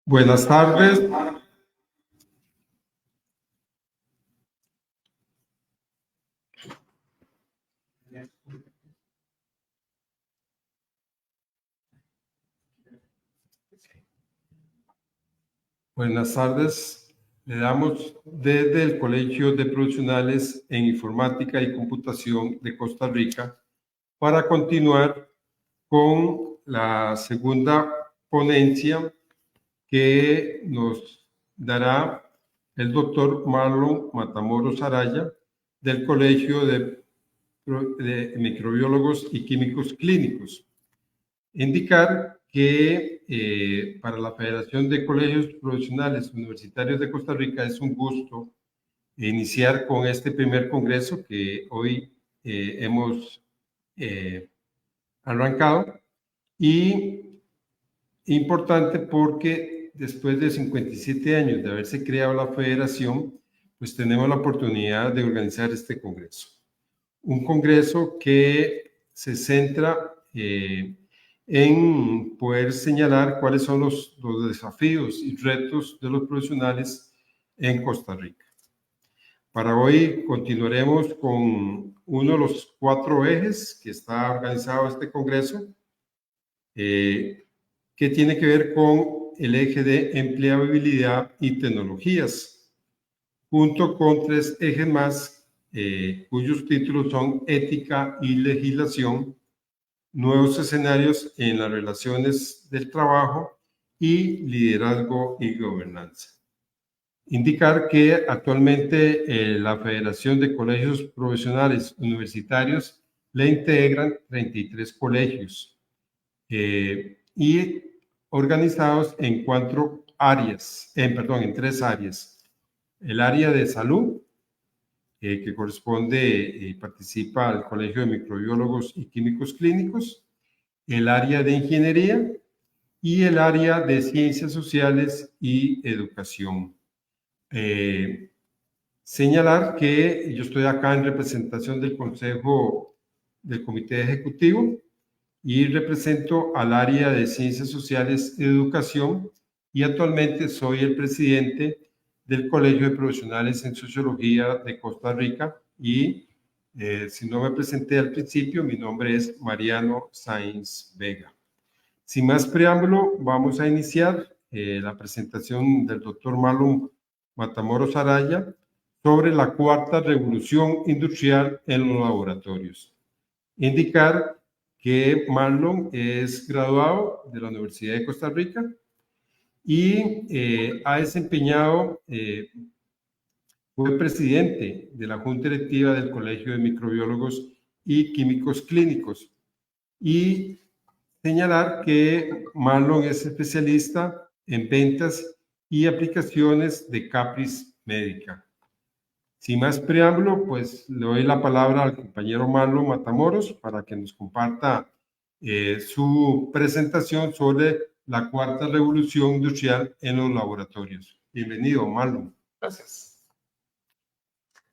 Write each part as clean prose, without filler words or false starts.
Buenas tardes. Buenas tardes. Le damos desde el Colegio de Profesionales en Informática y Computación de Costa Rica para continuar con la segunda ponencia que nos dará el doctor Marlon Matamoros Araya del Colegio de Microbiólogos y Químicos Clínicos. Indicar que para la Federación de Colegios Profesionales Universitarios de Costa Rica es un gusto iniciar con este primer congreso que hoy hemos arrancado, y importante porque después de 57 años de haberse creado la federación, pues tenemos la oportunidad de organizar este congreso. Un congreso que se centra en poder señalar cuáles son los desafíos y retos de los profesionales en Costa Rica. Para hoy continuaremos con uno de los 4 ejes que está organizado este congreso, que tiene que ver con el eje de empleabilidad y tecnologías, junto con 3 ejes más, cuyos títulos son ética y legislación, nuevos escenarios en las relaciones del trabajo y liderazgo y gobernanza. Indicar que actualmente la Federación de Colegios Profesionales Universitarios le integran 33 colegios y organizados en 4 áreas, en 3 áreas. El área de salud, que corresponde y participa al Colegio de Microbiólogos y Químicos Clínicos, el área de ingeniería y el área de ciencias sociales y educación. Señalar que yo estoy acá en representación del Consejo del Comité Ejecutivo y represento al área de ciencias sociales y educación, y actualmente soy el presidente del Colegio de Profesionales en Sociología de Costa Rica, y si no me presenté al principio, mi nombre es Mariano Sáenz Vega. Sin más preámbulo, vamos a iniciar la presentación del doctor Marlon Matamoros Araya sobre la 4ª revolución industrial en los laboratorios. Indicar que Marlon es graduado de la Universidad de Costa Rica y ha desempeñado, fue presidente de la Junta Directiva del Colegio de Microbiólogos y Químicos Clínicos. Y señalar que Marlon es especialista en ventas y aplicaciones de Capris Médica. Sin más preámbulo, pues le doy la palabra al compañero Marlon Matamoros para que nos comparta su presentación sobre la 4ª revolución industrial en los laboratorios. Bienvenido, Marlon. Gracias.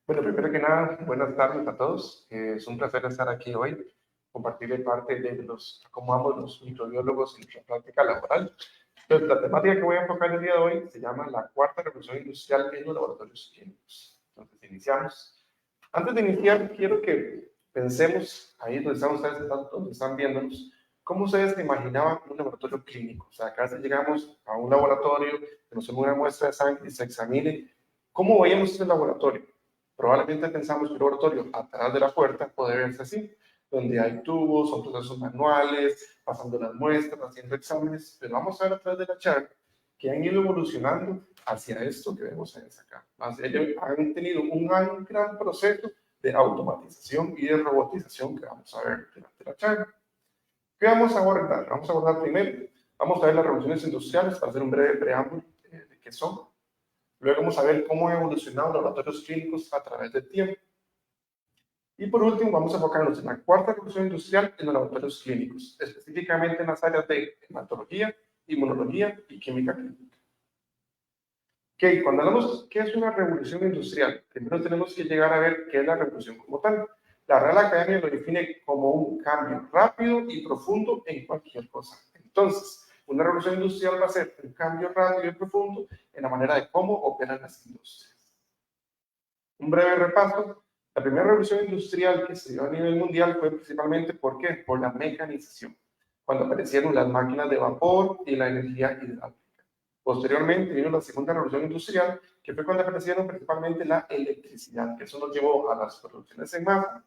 Bueno, primero que nada, buenas tardes a todos. Es un placer estar aquí hoy, compartir parte de cómo vamos los microbiólogos en nuestra práctica laboral. Entonces, la temática que voy a enfocar el día de hoy se llama la 4ª revolución industrial en los laboratorios clínicos. Entonces, iniciamos. Antes de iniciar, quiero que pensemos, ahí donde están ustedes, donde están viéndonos, ¿cómo ustedes se imaginaban un laboratorio clínico? O sea, acá llegamos a un laboratorio, que nos tomen una muestra de sangre y se examine. ¿Cómo veíamos ese laboratorio? Probablemente pensamos que un laboratorio atrás de la puerta puede verse así, donde hay tubos, son procesos manuales, pasando las muestras, haciendo exámenes, pero vamos a ver a través de la charla que han ido evolucionando hacia esto que vemos acá. Ellos han tenido un gran proceso de automatización y de robotización que vamos a ver durante la charla. ¿Qué vamos a abordar? Vamos a abordar primero, vamos a ver las revoluciones industriales para hacer un breve preámbulo de qué son. Luego vamos a ver cómo han evolucionado los laboratorios clínicos a través del tiempo. Y por último, vamos a enfocarnos en la 4ª revolución industrial en los laboratorios clínicos, específicamente en las áreas de hematología, inmunología y química clínica. Ok, cuando hablamos de qué es una revolución industrial, primero tenemos que llegar a ver qué es la revolución como tal. La Real Academia lo define como un cambio rápido y profundo en cualquier cosa. Entonces, Una revolución industrial va a ser un cambio rápido y profundo en la manera de cómo operan las industrias. Un breve repaso. La primera revolución industrial que se dio a nivel mundial fue principalmente, ¿por qué? Por la mecanización, cuando aparecieron las máquinas de vapor y la energía hidráulica. Posteriormente vino la segunda revolución industrial, que fue cuando aparecieron principalmente la electricidad, que eso nos llevó a las producciones en masa,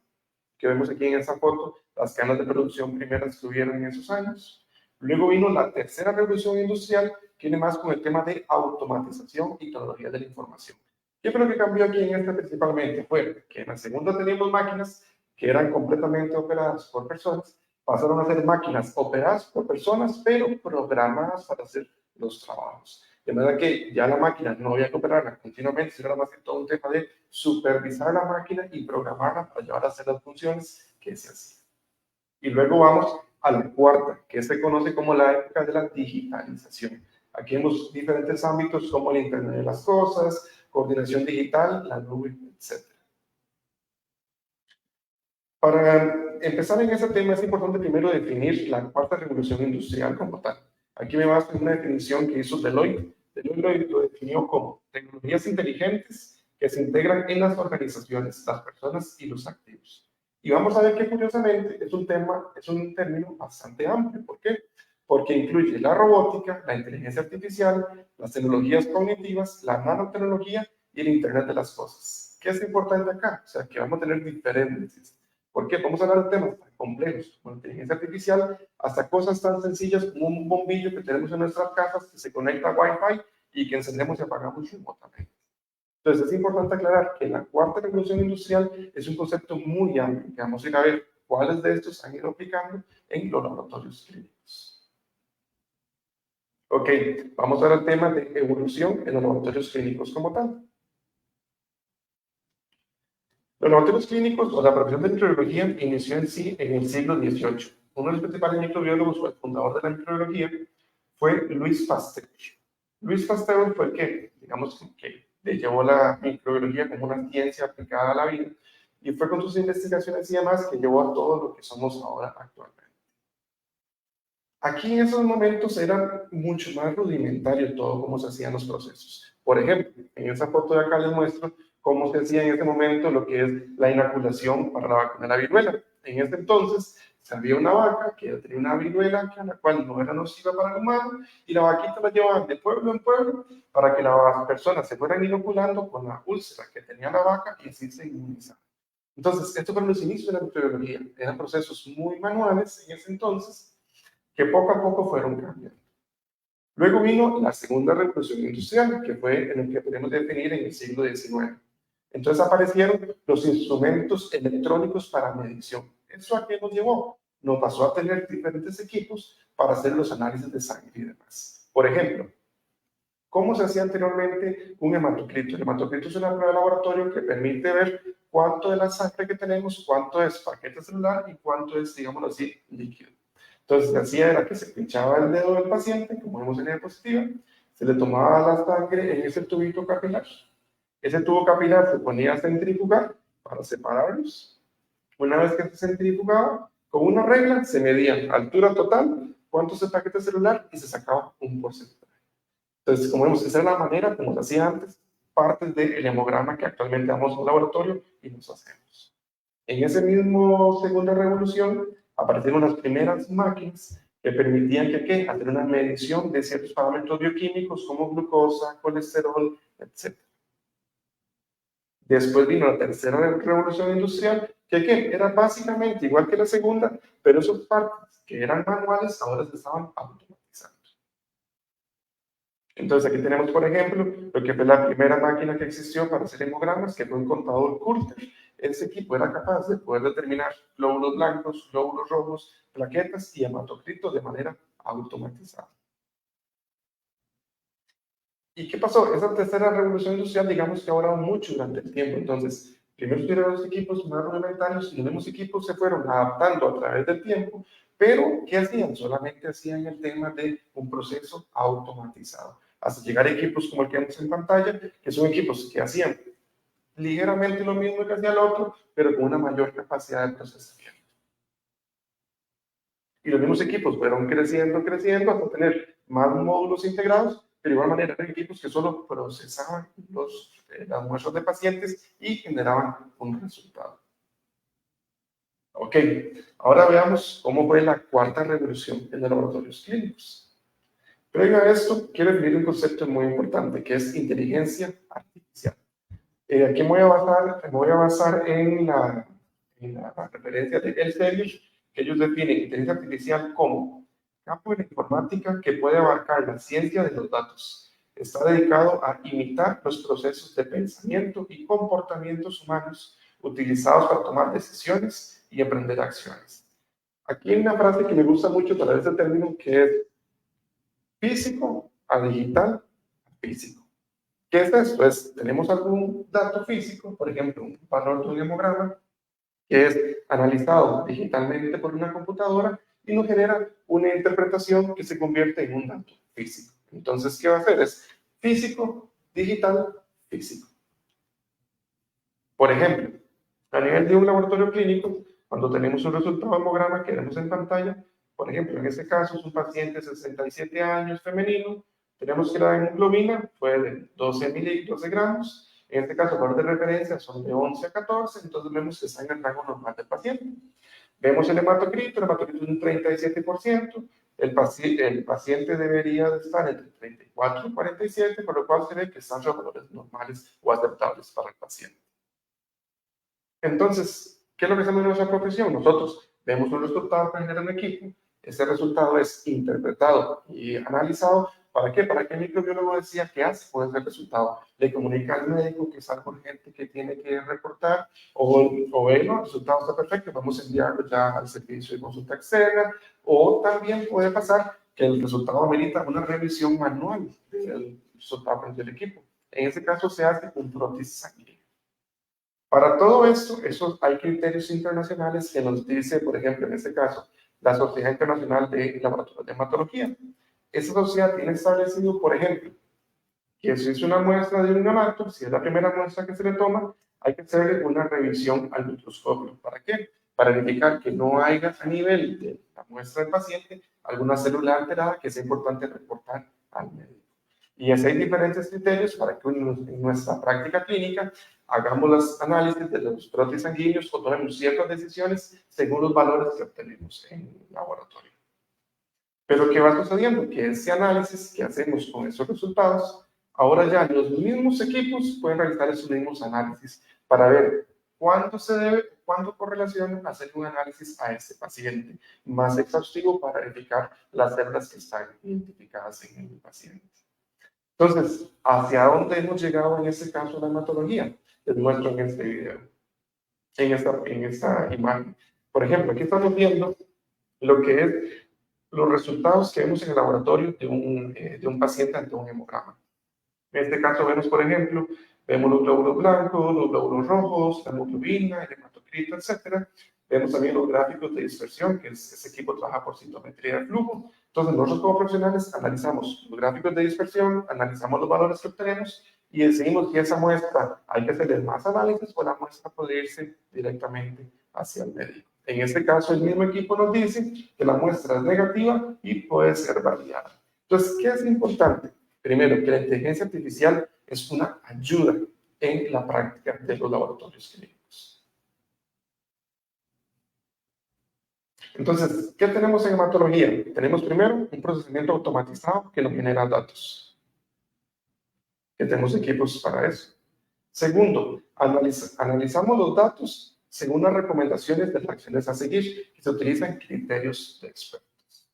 que vemos aquí en esta foto, las cadenas de producción primeras que hubieron en esos años. Luego vino la tercera revolución industrial, que viene más con el tema de automatización y tecnología de la información. ¿Qué fue lo que cambió aquí en esta principalmente? Fue que en la segunda teníamos máquinas que eran completamente operadas por personas, pasaron a ser máquinas operadas por personas, pero programadas para hacer los trabajos. De manera que ya la máquina no había que operarla continuamente, sino era más que todo un tema de supervisar la máquina y programarla para llevar a hacer las funciones que se hacían. Y luego vamos a la cuarta, que se conoce como la época de la digitalización. Aquí vemos diferentes ámbitos como el Internet de las Cosas, coordinación digital, la nube, etc. Para empezar en ese tema es importante primero definir la cuarta revolución industrial como tal. Aquí me baso en una definición que hizo Deloitte. Deloitte lo definió como tecnologías inteligentes que se integran en las organizaciones, las personas y los activos. Y vamos a ver que curiosamente es un término bastante amplio. ¿Por qué? Porque incluye la robótica, la inteligencia artificial, las tecnologías cognitivas, la nanotecnología y el Internet de las cosas. ¿Qué es importante acá? O sea, que vamos a tener diferentes. ¿Por qué? Vamos a hablar de temas tan complejos como la inteligencia artificial, hasta cosas tan sencillas como un bombillo que tenemos en nuestras casas que se conecta a Wi-Fi y que encendemos y apagamos remotamente. Entonces es importante aclarar que la cuarta revolución industrial es un concepto muy amplio, que vamos a ir a ver cuáles de estos han ido aplicando en los laboratorios clínicos. Ok, vamos a ver el tema de evolución en los laboratorios clínicos como tal. Los laboratorios clínicos o la profesión de microbiología inició en sí en el siglo XVIII. Uno de los principales microbiólogos o el fundador de la microbiología fue Louis Pasteur. Louis Pasteur fue el que, digamos, que le llevó la microbiología como una ciencia aplicada a la vida y fue con sus investigaciones y demás que llevó a todo lo que somos ahora actualmente. Aquí en esos momentos era mucho más rudimentario todo cómo se hacían los procesos. Por ejemplo, en esa foto de acá les muestro cómo se hacía en ese momento lo que es la inoculación para la vacuna de la viruela. En ese entonces se había una vaca que tenía una viruela a la cual no era nociva para el humano y la vaquita la llevaban de pueblo en pueblo para que las personas se fueran inoculando con la úlcera que tenía la vaca y así se inmunizaban. Entonces, estos fueron los inicios de la microbiología. Eran procesos muy manuales en ese entonces que poco a poco fueron cambiando. Luego vino la segunda revolución industrial, que fue en el que podemos definir en el siglo XIX. Entonces aparecieron los instrumentos electrónicos para medición. ¿Eso a qué nos llevó? Nos pasó a tener diferentes equipos para hacer los análisis de sangre y demás. Por ejemplo, ¿cómo se hacía anteriormente un hematocrito? El hematocrito es una prueba de laboratorio que permite ver cuánto de la sangre que tenemos, cuánto es paquete celular y cuánto es, digámoslo así, líquido. Entonces, lo que hacía era que se pinchaba el dedo del paciente, como vemos en la diapositiva, se le tomaba la sangre en ese tubito capilar. Ese tubo capilar se ponía a centrifugar para separarlos. Una vez que se centrifugaba, con una regla se medía altura total, cuánto es el paquete celular y se sacaba un porcentaje. Entonces, como vemos, esa es la manera como se hacía antes, partes del hemograma que actualmente damos en un laboratorio y nos hacemos. En ese mismo segunda revolución, aparecieron las primeras máquinas que permitían que hacer una medición de ciertos parámetros bioquímicos como glucosa, colesterol, etc. Después vino la tercera revolución industrial, que era básicamente igual que la segunda, pero esas partes que eran manuales ahora se estaban automatizando. Entonces aquí tenemos, por ejemplo, lo que fue la primera máquina que existió para hacer hemogramas, que fue un contador Coulter. Ese equipo era capaz de poder determinar glóbulos blancos, glóbulos rojos, plaquetas y hematocritos de manera automatizada. ¿Y qué pasó? Esa tercera revolución industrial, digamos que ha durado mucho durante el tiempo. Entonces, primero estuvieron los equipos más rudimentarios y los mismos equipos se fueron adaptando a través del tiempo, pero ¿qué hacían? Solamente hacían el tema de un proceso automatizado. Hasta llegar a equipos como el que vemos en pantalla, que son equipos que hacían ligeramente lo mismo que hacía el otro, pero con una mayor capacidad de procesamiento. Y los mismos equipos fueron creciendo, hasta tener más módulos integrados, pero de igual manera eran equipos que solo procesaban las muestras de pacientes y generaban un resultado. Ok, ahora veamos cómo fue la cuarta revolución en los laboratorios clínicos. Previo a esto, quiero definir un concepto muy importante, que es inteligencia artificial. Aquí me voy a basar en la referencia de Elsevier, que ellos definen inteligencia artificial como campo de la informática que puede abarcar la ciencia de los datos. Está dedicado a imitar los procesos de pensamiento y comportamientos humanos utilizados para tomar decisiones y emprender acciones. Aquí hay una frase que me gusta mucho para este término, que es físico a digital a físico. ¿Qué es esto? Tenemos algún dato físico, por ejemplo, un valor de un hemograma, que es analizado digitalmente por una computadora y nos genera una interpretación que se convierte en un dato físico. Entonces, ¿qué va a hacer? Es físico, digital, físico. Por ejemplo, a nivel de un laboratorio clínico, cuando tenemos un resultado de hemograma que vemos en pantalla, por ejemplo, en este caso es un paciente de 67 años femenino, tenemos que la hemoglobina fue de 12 gramos, en este caso, valores de referencia son de 11 a 14, entonces vemos que está en el rango normal del paciente. Vemos el hematocrito es un 37%, el paciente debería de estar entre 34 y 47, por lo cual se ve que están los valores normales o aceptables para el paciente. Entonces, ¿qué es lo que hacemos en nuestra profesión? Nosotros vemos un resultado que genera un equipo, ese resultado es interpretado y analizado. ¿Para qué? Para que el microbiólogo decía qué hace con ese resultado. Le comunica al médico que es algo urgente que tiene que reportar, o bueno, el resultado está perfecto, vamos a enviarlo ya al servicio de consulta externa, o también puede pasar que el resultado amerita una revisión manual del resultado del equipo. En este caso se hace un prótesis sanguíneo. Para todo esto, hay criterios internacionales que nos dice, por ejemplo, en este caso, la Sociedad Internacional de Laboratorios de Hematología. Esa sociedad tiene establecido, por ejemplo, que si es una muestra de un neonato, si es la primera muestra que se le toma, hay que hacerle una revisión al microscopio. ¿Para qué? Para verificar que no haya a nivel de la muestra del paciente alguna célula alterada que es importante reportar al médico. Y así hay diferentes criterios para que en nuestra práctica clínica hagamos los análisis de los prótesis sanguíneos o tomemos ciertas decisiones según los valores que obtenemos en el laboratorio. Pero ¿qué va sucediendo? Que ese análisis que hacemos con esos resultados, ahora ya los mismos equipos pueden realizar esos mismos análisis para ver cuándo correlaciona hacer un análisis a ese paciente más exhaustivo para verificar las células que están identificadas en el paciente. Entonces, ¿hacia dónde hemos llegado en este caso de la hematología? Les muestro en este video, en esta imagen. Por ejemplo, aquí estamos viendo lo que es los resultados que vemos en el laboratorio de un paciente ante un hemograma. En este caso vemos, por ejemplo, vemos los glóbulos blancos, los glóbulos rojos, la hemoglobina, el hematocrito, etc. Vemos también los gráficos de dispersión, que ese equipo trabaja por sintometría de flujo. Entonces, nosotros como profesionales analizamos los gráficos de dispersión, analizamos los valores que obtenemos y decidimos si esa muestra hay que hacerle más análisis o la muestra puede irse directamente hacia el médico. En este caso, el mismo equipo nos dice que la muestra es negativa y puede ser validada. Entonces, ¿qué es importante? Primero, que la inteligencia artificial es una ayuda en la práctica de los laboratorios clínicos. Entonces, ¿qué tenemos en hematología? Tenemos primero un procesamiento automatizado que nos genera datos. Que tenemos equipos para eso. Segundo, analizamos los datos según las recomendaciones de las acciones a seguir, que se utilizan criterios de expertos.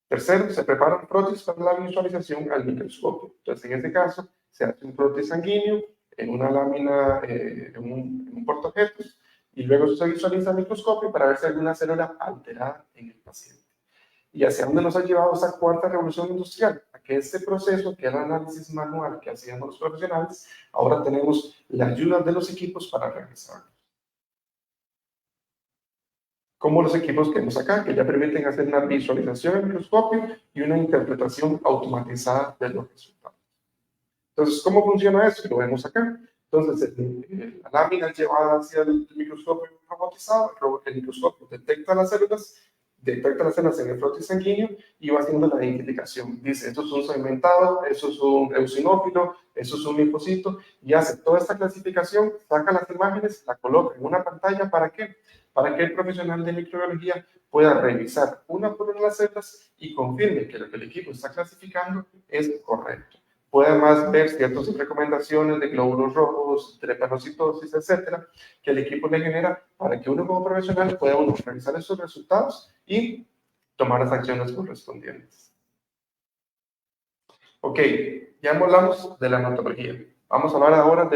Tercero, se prepara un prótesis para la visualización al microscopio. Entonces, en este caso, se hace un prótesis sanguíneo en una lámina, en un portaobjetos, y luego se visualiza al microscopio para ver si hay alguna célula alterada en el paciente. ¿Y hacia dónde nos ha llevado esa cuarta revolución industrial? A que este proceso, que era el análisis manual que hacíamos los profesionales, ahora tenemos la ayuda de los equipos para realizarlo. Como los equipos que vemos acá, que ya permiten hacer una visualización en microscopio y una interpretación automatizada de los resultados. Entonces, ¿cómo funciona eso? Lo vemos acá. Entonces, la lámina es llevada hacia el microscopio robotizado, el microscopio detecta las células, detecta las células en el frotis sanguíneo y va haciendo la identificación. Dice, esto es un segmentado, eso es un eosinófilo, eso es un linfocito, y hace toda esta clasificación, saca las imágenes, la coloca en una pantalla. ¿Para qué? Para que el profesional de microbiología pueda revisar una por una las células y confirme que lo que el equipo está clasificando es correcto. Puede además ver ciertas recomendaciones de glóbulos rojos, drepanocitosis, etcétera, que el equipo le genera para que uno como profesional pueda revisar esos resultados y tomar las acciones correspondientes. Ok, ya hablamos de la hematología. Vamos a hablar ahora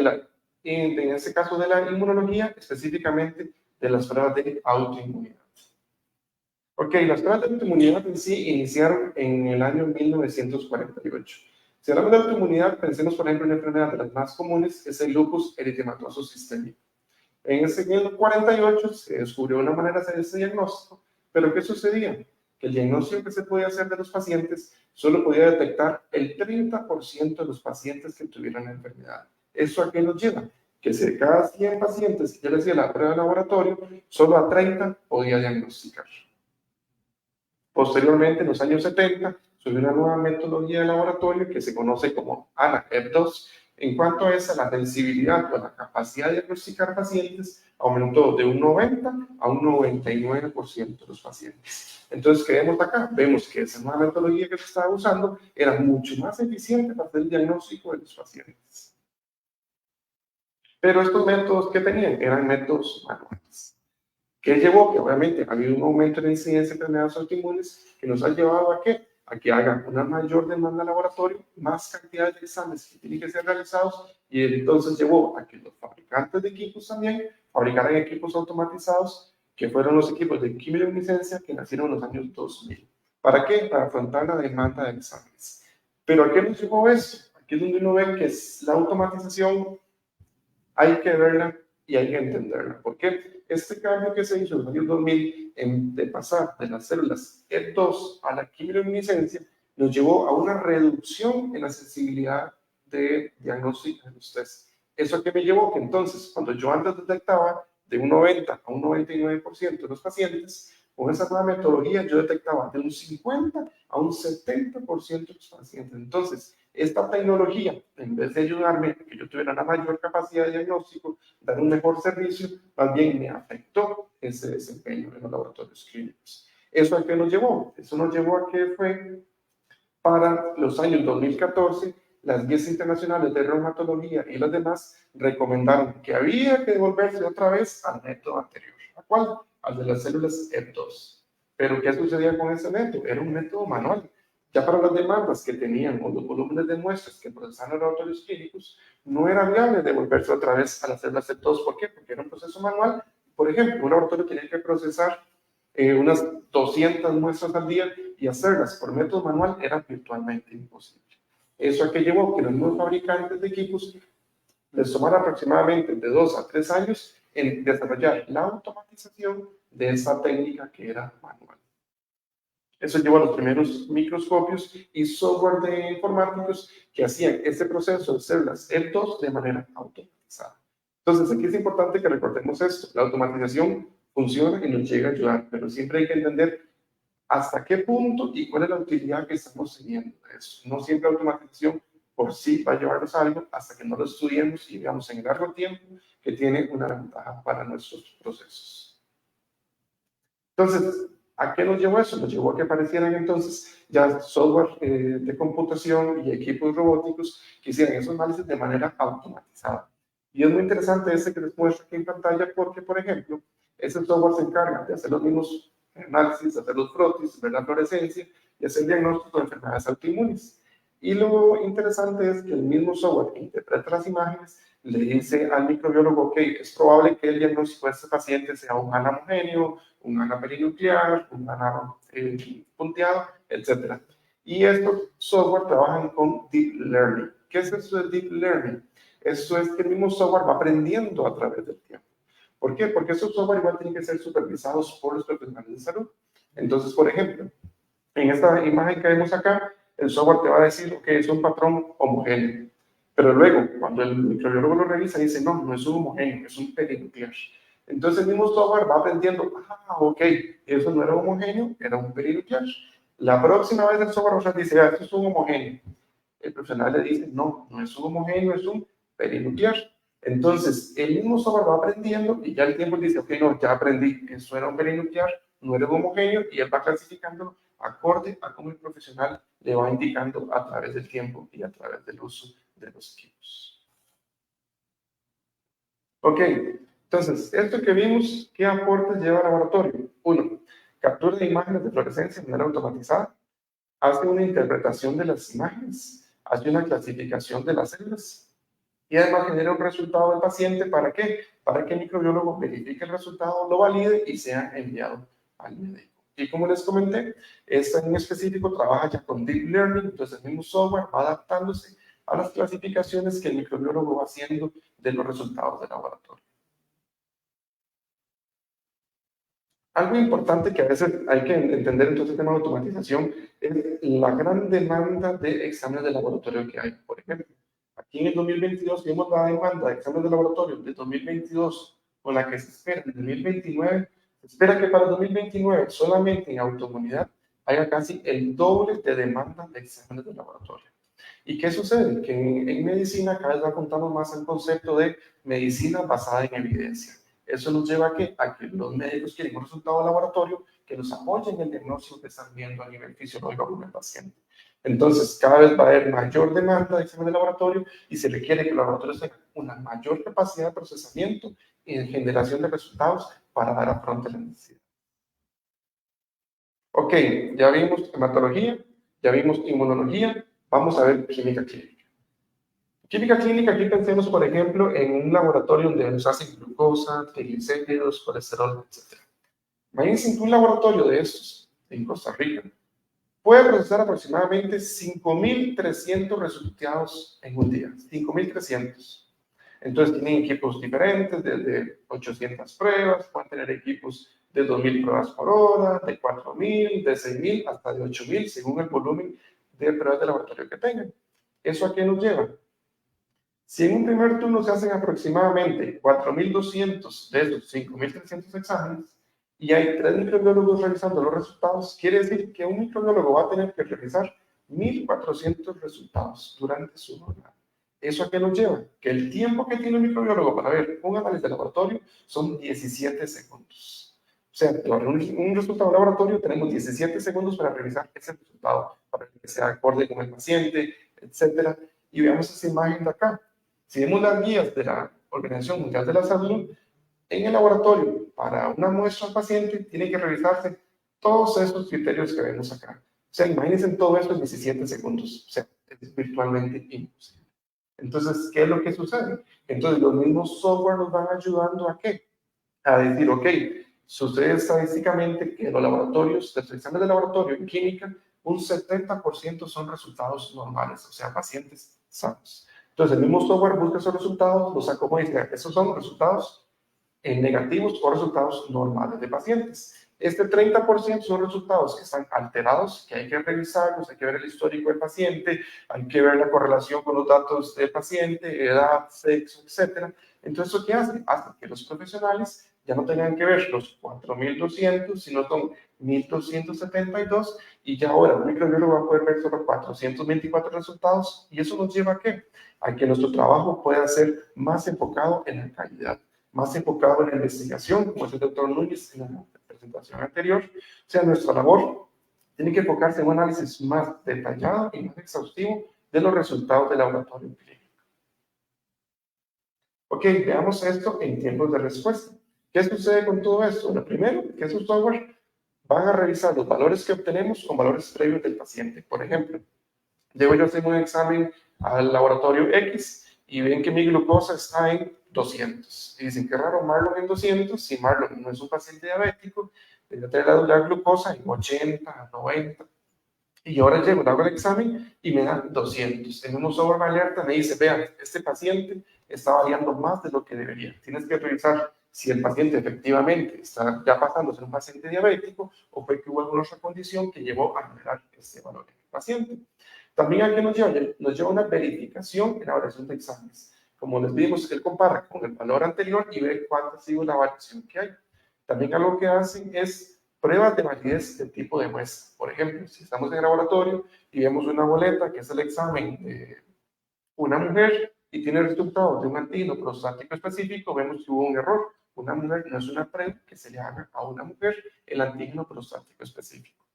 en este caso de la inmunología, específicamente de las pruebas de autoinmunidad. Ok, las pruebas de autoinmunidad en sí iniciaron en el año 1948. Si hablamos de autoinmunidad, pensemos por ejemplo en una enfermedad de las más comunes, es el lupus eritematoso sistémico. En ese año 48 se descubrió una manera de hacer ese diagnóstico, pero ¿qué sucedía? Que el diagnóstico que se podía hacer de los pacientes solo podía detectar el 30% de los pacientes que tuvieran la enfermedad. ¿Eso a qué nos lleva? Que si de cada 100 pacientes que yo les hacía la prueba de laboratorio, solo a 30 podía diagnosticar. Posteriormente, en los años 70, surgió una nueva metodología de laboratorio que se conoce como ANA-EB2. En cuanto a esa, la sensibilidad o la capacidad de diagnosticar pacientes aumentó de un 90 a un 99% de los pacientes. Entonces, ¿qué vemos acá? Vemos que esa nueva metodología que se estaba usando era mucho más eficiente para hacer el diagnóstico de los pacientes. Pero estos métodos que tenían eran métodos manuales. ¿Qué llevó? Que obviamente ha habido un aumento en la incidencia de enfermedades autoinmunes que nos ha llevado a qué? A que hagan una mayor demanda al laboratorio, más cantidad de exámenes que tienen que ser realizados, y entonces llevó a que los fabricantes de equipos también fabricaran equipos automatizados, que fueron los equipos de quimiluminiscencia que nacieron en los años 2000. ¿Para qué? Para afrontar la demanda de exámenes. ¿Pero a qué nos llevó eso? Aquí es donde uno ve que la automatización hay que verla y hay que entenderla. ¿Por qué? Este cambio que se hizo en los años 2000 de pasar de las células EB2 a la quimiluminiscencia nos llevó a una reducción en la sensibilidad de diagnóstico de los test. ¿Eso a qué me llevó? Que entonces, cuando yo antes detectaba de un 90 a un 99% de los pacientes, con esa nueva metodología yo detectaba de un 50 a un 70% de los pacientes. Entonces, esta tecnología, en vez de ayudarme a que yo tuviera una mayor capacidad de diagnóstico, dar un mejor servicio, más bien me afectó ese desempeño en los laboratorios clínicos. ¿Eso a qué nos llevó? Eso nos llevó a que fue para los años 2014, las guías internacionales de reumatología y las demás recomendaron que había que devolverse otra vez al método anterior. ¿A cuál? Al de las células EB2. ¿Pero qué sucedía con ese método? Era un método manual. Ya para las demandas que tenían o los volúmenes de muestras que procesaban los laboratorios clínicos, no era viable devolverse otra vez a las células EB2. ¿Por qué? Porque era un proceso manual. Por ejemplo, un laboratorio tenía que procesar unas 200 muestras al día y hacerlas por método manual era virtualmente imposible. Eso a que llevó que los nuevos fabricantes de equipos les tomara aproximadamente de 2 a 3 años en desarrollar la automatización de esa técnica que era manual. Eso llevó a los primeros microscopios y software de informáticos que hacían este proceso de células EB2 de manera automatizada. Entonces, aquí es importante que recordemos esto. La automatización funciona y nos llega a ayudar, pero siempre hay que entender hasta qué punto y cuál es la utilidad que estamos teniendo de eso. No siempre la automatización por sí va a llevarnos a algo hasta que no lo estudiemos y veamos en largo tiempo que tiene una ventaja para nuestros procesos. Entonces, ¿a qué nos llevó eso? Nos llevó a que aparecieran entonces ya software de computación y equipos robóticos que hicieran esos análisis de manera automatizada. Y es muy interesante este que les muestro aquí en pantalla porque, por ejemplo, ese software se encarga de hacer los mismos análisis, hacer los frotis, ver la fluorescencia y hacer diagnóstico de enfermedades autoinmunes. Y lo interesante es que el mismo software que interpreta las imágenes le dice al microbiólogo, ok, es probable que el diagnóstico de este paciente sea un ANA homogéneo, un ANA perinuclear, un ANA punteado, etc. Y estos software trabajan con Deep Learning. ¿Qué es eso de Deep Learning? Eso es que el mismo software va aprendiendo a través del tiempo. ¿Por qué? Porque esos software igual tienen que ser supervisados por los profesionales de salud. Entonces, por ejemplo, en esta imagen que vemos acá, el software te va a decir que es un patrón homogéneo. Pero luego, cuando el microbiólogo lo revisa, dice, no, no es un homogéneo, es un perinuclear. Entonces el mismo software va aprendiendo, ok, eso no era homogéneo, era un perinuclear. La próxima vez el software dice, esto es un homogéneo. El profesional le dice, no, no es un homogéneo, es un perinuclear. Entonces, el mismo software va aprendiendo y ya el tiempo dice, ok, no, ya aprendí, eso era un perinuclear, no era un homogéneo, y él va clasificándolo acorde a cómo el profesional le va indicando a través del tiempo y a través del uso de los equipos. Ok, entonces, esto que vimos, ¿qué aportes lleva el laboratorio? Uno, captura de imágenes de fluorescencia de manera automatizada, hace una interpretación de las imágenes, hace una clasificación de las células y además genera un resultado del paciente. ¿Para qué? Para que el microbiólogo verifique el resultado, lo valide y sea enviado al médico. Y como les comenté, esta en específico trabaja ya con Deep Learning, entonces el mismo software va adaptándose a las clasificaciones que el microbiólogo va haciendo de los resultados del laboratorio. Algo importante que a veces hay que entender en todo este tema de automatización es la gran demanda de exámenes de laboratorio que hay. Por ejemplo, aquí en el 2022 vimos la demanda de exámenes de laboratorio de 2022 con la que se espera en 2029. Se espera que para 2029 solamente en autoinmunidad haya casi el doble de demanda de exámenes de laboratorio. ¿Y qué sucede? Que en medicina cada vez va contando más el concepto de medicina basada en evidencia. Eso nos lleva a que los médicos quieren un resultado de laboratorio que nos apoye en el diagnóstico que están viendo a nivel fisiológico con el paciente. Entonces, cada vez va a haber mayor demanda de examen de laboratorio y se requiere que los laboratorios tengan una mayor capacidad de procesamiento y de generación de resultados para dar afronte a la necesidad. Ok, ya vimos hematología, ya vimos inmunología, vamos a ver química clínica. Química clínica, aquí pensemos, por ejemplo, en un laboratorio donde nos hacen glucosa, triglicéridos, colesterol, etc. Imagínense un laboratorio de estos en Costa Rica puede procesar aproximadamente 5.300 resultados en un día. 5.300. Entonces tienen equipos diferentes, desde 800 pruebas, pueden tener equipos de 2.000 pruebas por hora, de 4.000, de 6.000, hasta de 8.000, según el volumen de pruebas de laboratorio que tengan. ¿Eso a qué nos lleva? Si en un primer turno se hacen aproximadamente 4.200 de esos 5.300 exámenes y hay 3 microbiólogos revisando los resultados, quiere decir que un microbiólogo va a tener que revisar 1.400 resultados durante su jornada. ¿Eso a qué nos lleva? Que el tiempo que tiene un microbiólogo para ver un análisis de laboratorio son 17 segundos. O sea, para un resultado de laboratorio tenemos 17 segundos para revisar ese resultado, para que sea acorde con el paciente, etc. Y veamos esa imagen de acá. Si vemos las guías de la Organización Mundial de la Salud, en el laboratorio, para una muestra al paciente, tiene que revisarse todos esos criterios que vemos acá. O sea, imagínense todo esto en 17 segundos. O sea, es virtualmente imposible. Entonces, ¿qué es lo que sucede? Entonces, los mismos software nos van ayudando a qué? A decir, ok, sucede estadísticamente que los laboratorios, los exámenes de laboratorio en química, un 70% son resultados normales, o sea, pacientes sanos. Entonces, el mismo software busca esos resultados, los acomoda y dice, esos son resultados negativos o resultados normales de pacientes. Este 30% son resultados que están alterados, que hay que revisarlos, hay que ver el histórico del paciente, hay que ver la correlación con los datos del paciente, edad, sexo, etc. Entonces, ¿eso qué hace? Hace que los profesionales ya no tengan que ver los 4.200, sino son 1.272, y ya ahora un microbiólogo va a poder ver solo 424 resultados, y eso nos lleva ¿a qué? A que nuestro trabajo pueda ser más enfocado en la calidad, más enfocado en la investigación, como es el doctor Núñez en la presentación anterior. O sea, nuestra labor tiene que enfocarse en un análisis más detallado y más exhaustivo de los resultados del laboratorio clínico. Ok, veamos esto en tiempos de respuesta. ¿Qué sucede con todo esto? Lo primero, que esos software van a revisar los valores que obtenemos con valores previos del paciente. Por ejemplo, llego yo a hacer un examen al laboratorio X y ven que mi glucosa está en 200. Y dicen, qué raro, Marlon en 200, si Marlon no es un paciente diabético, debe tener la glucosa en 80, 90. Y ahora llego, hago el examen y me dan 200. En un software de alerta me dice, vean, este paciente está variando más de lo que debería. Tienes que revisar si el paciente efectivamente está ya pasando a ser un paciente diabético o fue que hubo alguna otra condición que llevó a generar este valor en el paciente. También aquí nos lleva una verificación en la evaluación de exámenes. Como les vimos, él compara con el valor anterior y ve cuánta ha sido la variación que hay. También algo que hacen es pruebas de validez del tipo de muestra. Por ejemplo, si estamos en el laboratorio y vemos una boleta que es el examen de una mujer y tiene resultados de un antígeno prostático específico, vemos que hubo un error. Una mujer no es una prueba que se le haga a una mujer el antígeno prostático específico.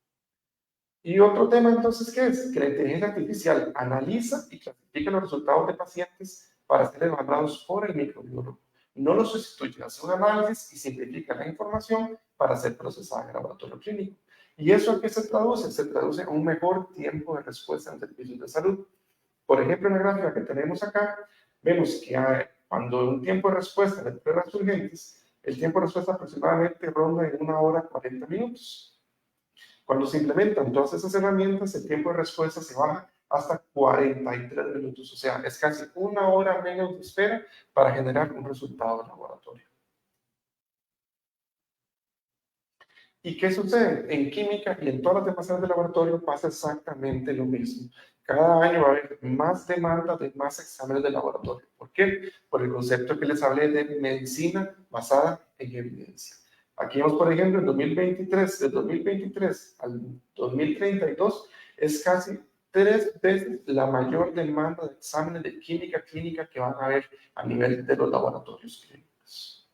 Y otro tema entonces, ¿qué es? Que la inteligencia artificial analiza y clasifica los resultados de pacientes para ser evaluados por el microbiólogo. No los sustituye, hace un análisis y simplifica la información para ser procesada en el laboratorio clínico. ¿Y eso a qué se traduce? Se traduce a un mejor tiempo de respuesta en servicios de salud. Por ejemplo, en la gráfica que tenemos acá, vemos que cuando un tiempo de respuesta de pruebas urgentes, el tiempo de respuesta aproximadamente ronda en 1 hora 40 minutos. Cuando se implementan todas esas herramientas, el tiempo de respuesta se baja hasta 43 minutos, o sea, es casi 1 hora menos de espera para generar un resultado de laboratorio. ¿Y qué sucede? En química y en todas las demás áreas de laboratorio pasa exactamente lo mismo. Cada año va a haber más demanda de más exámenes de laboratorio. ¿Por qué? Por el concepto que les hablé de medicina basada en evidencia. Aquí vemos, por ejemplo, en 2023, del 2023 al 2032, es casi 3 veces la mayor demanda de exámenes de química clínica que van a haber a nivel de los laboratorios clínicos.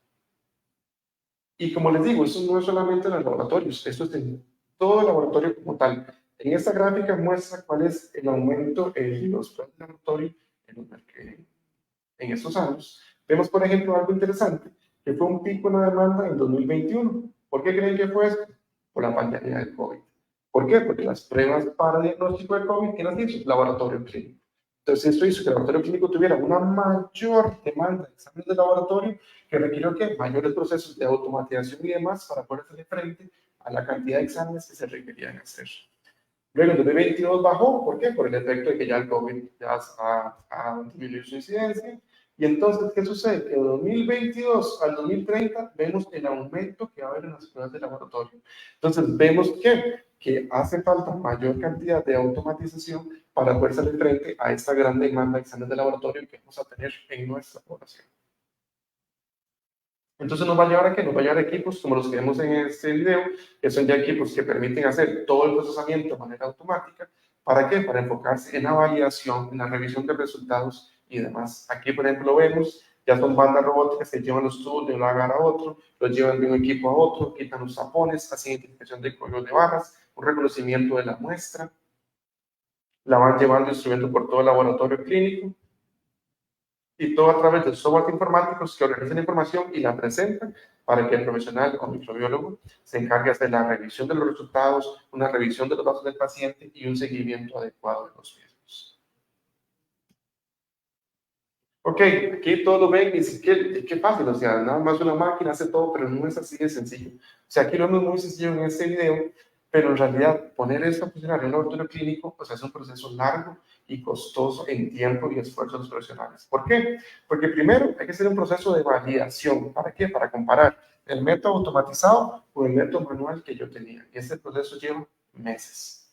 Y como les digo, eso no es solamente en los laboratorios, esto es en todo el laboratorio como tal. En esta gráfica muestra cuál es el aumento en los planes de laboratorio en estos años. Vemos, por ejemplo, algo interesante, que fue un pico en la demanda en 2021. ¿Por qué creen que fue esto? Por la pandemia del COVID. ¿Por qué? Porque las pruebas para diagnóstico de COVID, ¿qué las hizo? Laboratorio clínico. Entonces, esto hizo que el laboratorio clínico tuviera una mayor demanda de exámenes de laboratorio que requirió que mayores procesos de automatización y demás para poder hacerle frente a la cantidad de exámenes que se requerían hacer. Luego en 2022 bajó, ¿por qué? Por el efecto de que ya el COVID ya ha disminuido su incidencia. Y entonces, ¿qué sucede? Que de 2022 al 2030 vemos el aumento que va a haber en las pruebas de laboratorio. Entonces, vemos que hace falta mayor cantidad de automatización para poder hacer frente a esta gran demanda de exámenes de laboratorio que vamos a tener en nuestra población. Entonces nos va a llevar a qué? Nos va a llevar a equipos como los que vemos en este video, que son ya equipos que permiten hacer todo el procesamiento de manera automática. ¿Para qué? Para enfocarse en la validación, en la revisión de resultados y demás. Aquí, por ejemplo, vemos, ya son bandas robóticas que llevan los tubos de un lugar a otro, los llevan de un equipo a otro, quitan los tapones, hacen identificación de códigos de barras, un reconocimiento de la muestra, la van llevando instrumento por todo el laboratorio clínico, y todo a través de software informáticos que organizan la información y la presentan para que el profesional o microbiólogo se encargue de hacer la revisión de los resultados, una revisión de los datos del paciente y un seguimiento adecuado de los mismos. Ok, aquí todo lo ven y dicen, qué fácil, o sea, nada más una máquina hace todo, pero no es así de sencillo. O sea, aquí lo vemos muy sencillo en este video, pero en realidad poner esto a funcionar en un laboratorio clínico, pues es un proceso largo y costoso en tiempo y esfuerzo de los profesionales. ¿Por qué? Porque primero hay que hacer un proceso de validación. ¿Para qué? Para comparar el método automatizado con el método manual que yo tenía. Y ese proceso lleva meses.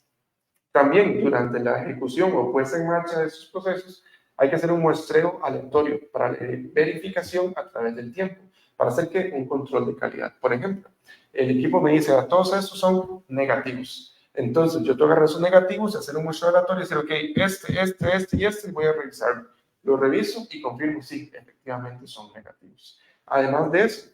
También durante la ejecución o puesta en marcha de esos procesos, hay que hacer un muestreo aleatorio para verificación a través del tiempo, para hacer que un control de calidad. Por ejemplo, el equipo me dice, todos estos son negativos. Entonces, yo tengo que agarrar esos negativos y hacer un muestreo aleatorio y decir, ok, este y este, voy a revisarlo. Lo reviso y confirmo, sí, efectivamente son negativos. Además de eso,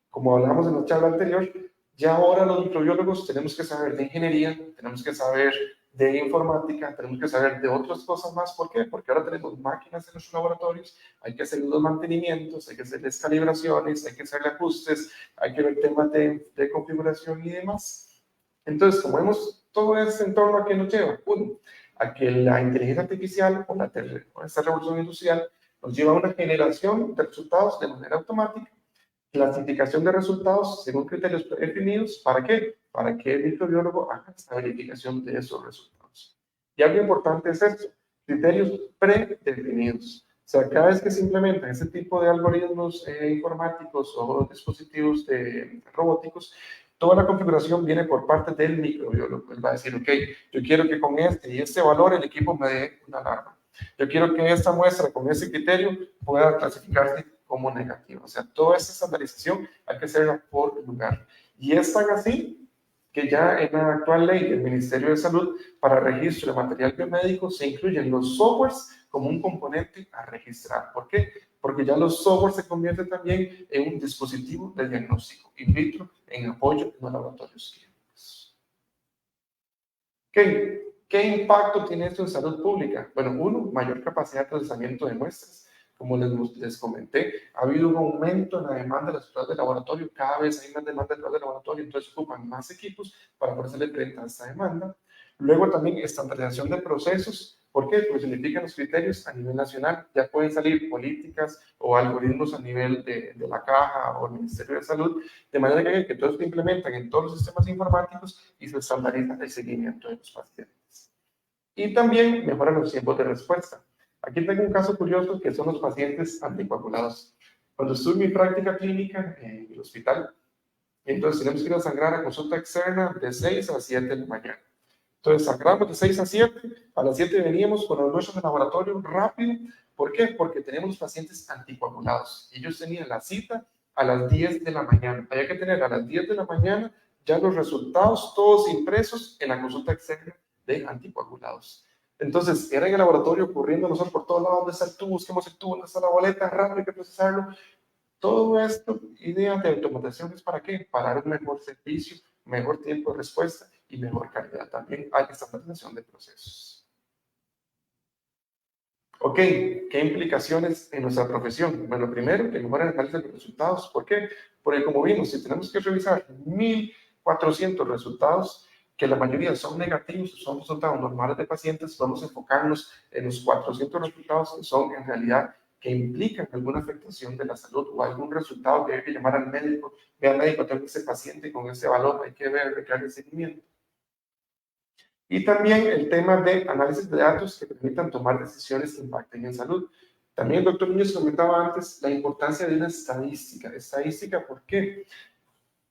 como hablamos en la charla anterior, ya ahora los microbiólogos tenemos que saber de ingeniería, tenemos que saber de informática, tenemos que saber de otras cosas más. ¿Por qué? Porque ahora tenemos máquinas en nuestros laboratorios, hay que hacer los mantenimientos, hay que hacerles calibraciones, hay que hacerle ajustes, hay que ver temas de configuración y demás. Entonces, como vemos, todo este entorno a qué nos lleva. Uno, a que la inteligencia artificial o esta revolución industrial nos lleva a una generación de resultados de manera automática, clasificación de resultados según criterios predefinidos. ¿Para qué? Para que el microbiólogo haga esta verificación de esos resultados. Y algo importante es esto, criterios predefinidos. O sea, cada vez que se implementan ese tipo de algoritmos informáticos o dispositivos robóticos, toda la configuración viene por parte del microbiólogo. Él va a decir, ok, yo quiero que con este y este valor el equipo me dé una alarma. Yo quiero que esta muestra con ese criterio pueda clasificarse como negativa. O sea, toda esta estandarización hay que hacerla por lugar. Y es tan así que ya en la actual ley del Ministerio de Salud, para registro de material biomédico se incluyen los softwares como un componente a registrar. ¿Por qué? Porque ya los softwares se convierten también en un dispositivo de diagnóstico in vitro en apoyo en los laboratorios clínicos. ¿Qué impacto tiene esto en salud pública? Bueno, uno, mayor capacidad de procesamiento de muestras. Como les comenté, ha habido un aumento en la demanda de las pruebas de laboratorio. Cada vez hay más demanda de pruebas de laboratorio, entonces ocupan más equipos para poder hacerle frente a esta demanda. Luego también estandarización de procesos. ¿Por qué? Porque se unifican los criterios a nivel nacional. Ya pueden salir políticas o algoritmos a nivel de la Caja o el Ministerio de Salud, de manera que todos se implementan en todos los sistemas informáticos y se estandariza el seguimiento de los pacientes. Y también mejoran los tiempos de respuesta. Aquí tengo un caso curioso que son los pacientes anticoagulados. Cuando estuve en mi práctica clínica en el hospital, entonces tenemos que ir a sangrar a consulta externa de 6 a 7 de la mañana. Entonces sangramos de 6 a 7, a las 7 veníamos con los nuestros de laboratorio rápido. ¿Por qué? Porque teníamos los pacientes anticoagulados. Ellos tenían la cita a las 10 de la mañana. Había que tener a las 10 de la mañana ya los resultados todos impresos en la consulta externa de anticoagulados. Entonces, era en el laboratorio corriendo nosotros por todos lados, ¿dónde está el tubo? Busquemos el tubo, ¿dónde está la boleta? Rápido, hay que procesarlo. Todo esto, idea de automatización, ¿es para qué? Para dar un mejor servicio, mejor tiempo de respuesta y mejor calidad. También hay estandarización de procesos. Ok, ¿qué implicaciones en nuestra profesión? Bueno, primero, que mejoran el análisis de los resultados. ¿Por qué? Porque como vimos, si tenemos que revisar 1.400 resultados, que la mayoría son negativos, son resultados normales de pacientes, vamos a enfocarnos en los 400 resultados que son en realidad que implican alguna afectación de la salud o algún resultado que hay que llamar al médico. Ve al médico, tengo ese paciente con ese valor, hay que ver, hay que darle seguimiento. Y también el tema de análisis de datos que permitan tomar decisiones que impacten en salud. También el doctor Núñez comentaba antes la importancia de una estadística. ¿Estadística por qué?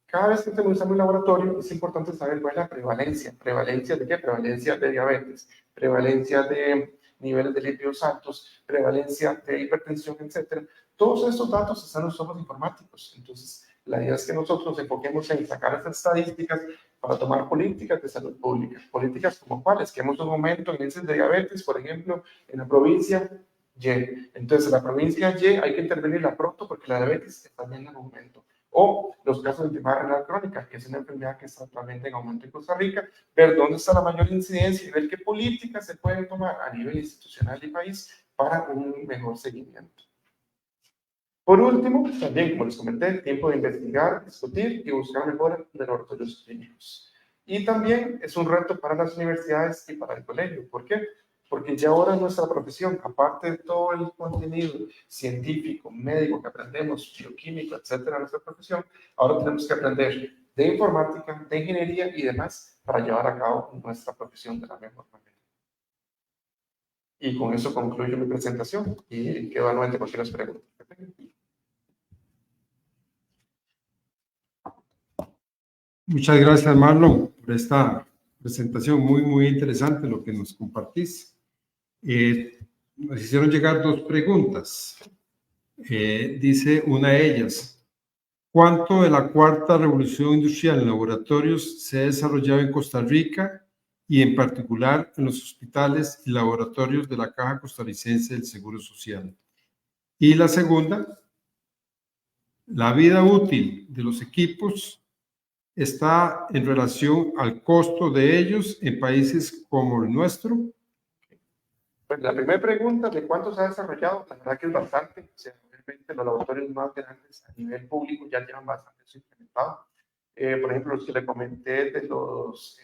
Cada vez que tenemos un laboratorio es importante saber cuál es la prevalencia. ¿Prevalencia de qué? Prevalencia de diabetes, prevalencia de niveles de lípidos altos, prevalencia de hipertensión, etc. Todos estos datos están en los softwares informáticos. Entonces, la idea es que nosotros nos enfoquemos en sacar estas estadísticas para tomar políticas de salud pública. Políticas como cuáles, que hemos un aumento en índices de diabetes, por ejemplo, en la provincia Y. Entonces, en la provincia Y hay que intervenirla pronto porque la diabetes está en aumento. O los casos de enfermedad renal crónica, que es una enfermedad que está actualmente en aumento en Costa Rica, ver dónde está la mayor incidencia y ver qué políticas se pueden tomar a nivel institucional y país para un mejor seguimiento. Por último, también, como les comenté, tiempo de investigar, discutir y buscar mejoras de los laboratorios clínicos. Y también es un reto para las universidades y para el colegio. ¿Por qué? Porque ya ahora nuestra profesión, aparte de todo el contenido científico, médico que aprendemos, bioquímico, etcétera, nuestra profesión, ahora tenemos que aprender de informática, de ingeniería y demás para llevar a cabo nuestra profesión de la mejor manera. Y con eso concluyo mi presentación y quedo anuente por cualquier pregunta que tengan. Muchas gracias, Marlon, por esta presentación muy interesante, lo que nos compartís. Nos hicieron llegar dos preguntas. Dice una de ellas, ¿cuánto de la cuarta revolución industrial en laboratorios se ha desarrollado en Costa Rica y en particular en los hospitales y laboratorios de la Caja Costarricense del Seguro Social? Y la segunda, la vida útil de los equipos está en relación al costo de ellos en países como el nuestro. Pues la primera pregunta de cuánto se ha desarrollado, la verdad que es bastante. O sea, obviamente los laboratorios más grandes a nivel público ya llevan bastante eso implementado. Por ejemplo, los que le comenté de los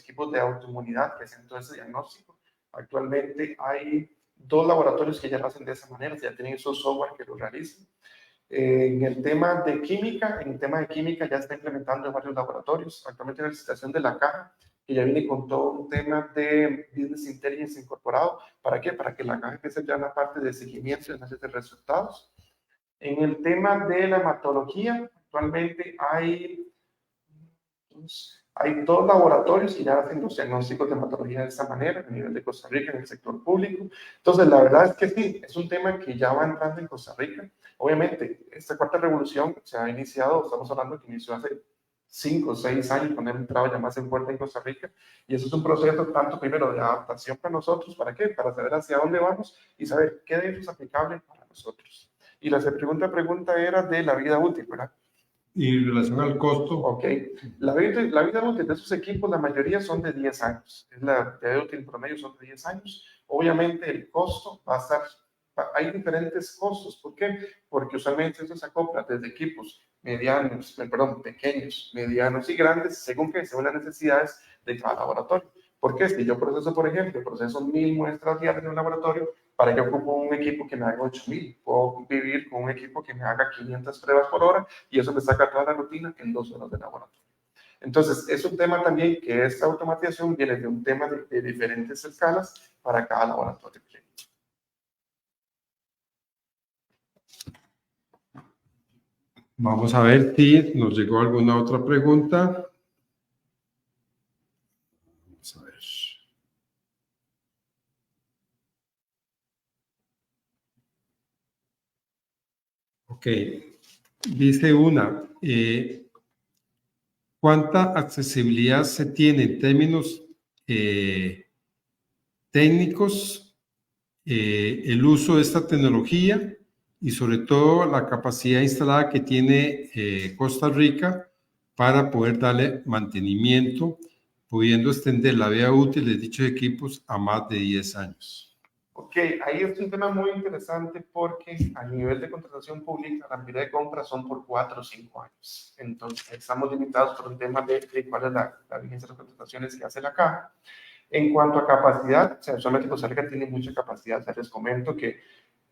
equipos de autoinmunidad que hacen todo ese diagnóstico. Actualmente hay 2 laboratorios que ya lo hacen de esa manera, ya tienen esos software que lo realizan. En el tema de química, ya está implementando en varios laboratorios. Actualmente hay una licitación de la Caja que ya viene con todo un tema de Business Intelligence incorporado. ¿Para qué? Para que la Caja empiece ya la parte de seguimiento y análisis de resultados. En el tema de la hematología, actualmente hay Hay 2 laboratorios que ya hacen los diagnósticos de hematología de esta manera, a nivel de Costa Rica, en el sector público. Entonces, la verdad es que sí, es un tema que ya va entrando en Costa Rica. Obviamente, esta cuarta revolución se ha iniciado, estamos hablando que inició hace 5 o 6 años, cuando ha entrado ya más en fuerte en Costa Rica, y eso es un proceso tanto primero de adaptación para nosotros, ¿para qué? Para saber hacia dónde vamos y saber qué de eso es aplicable para nosotros. Y la segunda pregunta era de la vida útil, ¿verdad? Y en relación al costo. Ok, la vida útil de esos equipos, la mayoría son de 10 años. La vida útil promedio son de 10 años. Obviamente el costo va a estar, hay diferentes costos. ¿Por qué? Porque usualmente eso se acopla desde equipos medianos, pequeños, medianos y grandes, según las necesidades de cada laboratorio. ¿Por qué? Si yo proceso 1000 muestras diarias en un laboratorio, para que ocupo un equipo que me haga 8000. Puedo vivir con un equipo que me haga 500 pruebas por hora y eso me saca toda la rutina en 2 horas de laboratorio. Entonces, es un tema también que esta automatización viene de un tema de diferentes escalas para cada laboratorio clínico. Vamos a ver si nos llegó alguna otra pregunta. Vamos a ver. Ok, dice una, ¿cuánta accesibilidad se tiene en términos técnicos el uso de esta tecnología y sobre todo la capacidad instalada que tiene Costa Rica para poder darle mantenimiento, pudiendo extender la vida útil de dichos equipos a más de 10 años? Ok, ahí es un tema muy interesante porque a nivel de contratación pública, la mayoría de compras son por 4 o 5 años. Entonces, estamos limitados por un tema de cuál es la vigencia de las contrataciones que hace la caja. En cuanto a capacidad, o sea, solamente Costa Rica tiene mucha capacidad. O sea, les comento que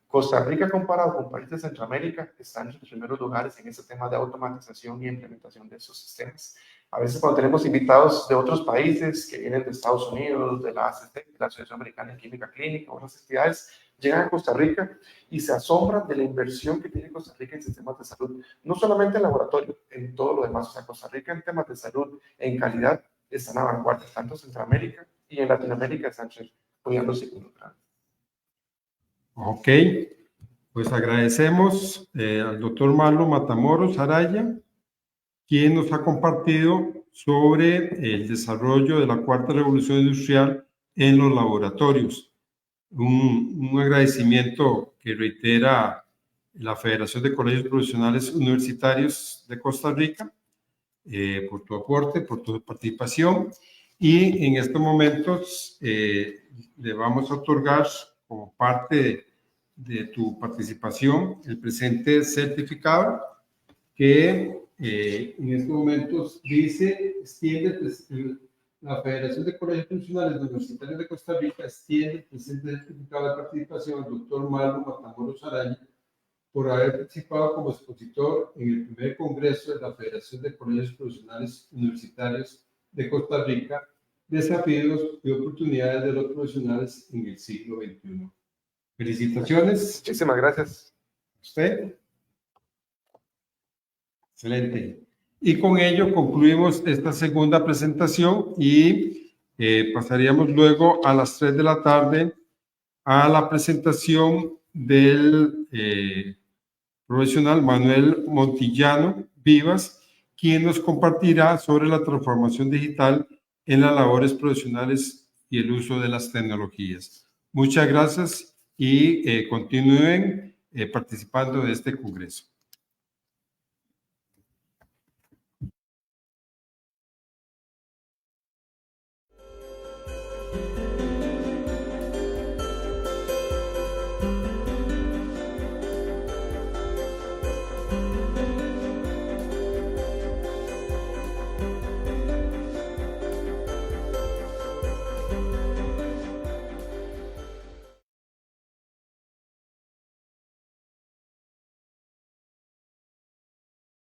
Costa Rica, comparado con países de Centroamérica, está en los primeros lugares en ese tema de automatización y implementación de esos sistemas. A veces cuando tenemos invitados de otros países que vienen de Estados Unidos, de la ACT, de la Asociación Americana de Química Clínica, o otras entidades, llegan a Costa Rica y se asombran de la inversión que tiene Costa Rica en sistemas de salud. No solamente en laboratorio, en todo lo demás. O sea, Costa Rica en temas de salud, en calidad, está en la vanguardia, tanto en Centroamérica y en Latinoamérica están poniéndose con otra. Ok, pues agradecemos al doctor Marlon Matamoros Araya, quien nos ha compartido sobre el desarrollo de la cuarta revolución industrial en los laboratorios. Un agradecimiento que reitera la Federación de Colegios Profesionales Universitarios de Costa Rica por tu aporte, por tu participación. Y en estos momentos le vamos a otorgar como parte de tu participación el presente certificado que en estos momentos dice, la Federación de Colegios Profesionales Universitarios de Costa Rica extiende el presente certificado de participación al doctor Marlon Matamoros Araya por haber participado como expositor en el primer congreso de la Federación de Colegios Profesionales Universitarios de Costa Rica, Desafíos y Oportunidades de los Profesionales en el siglo XXI. Felicitaciones. Muchísimas gracias. ¿Usted? Excelente. Y con ello concluimos esta segunda presentación y pasaríamos luego a las 3 de la tarde a la presentación del profesional Manuel Montillano Vivas, quien nos compartirá sobre la transformación digital en las labores profesionales y el uso de las tecnologías. Muchas gracias y continúen participando de este congreso.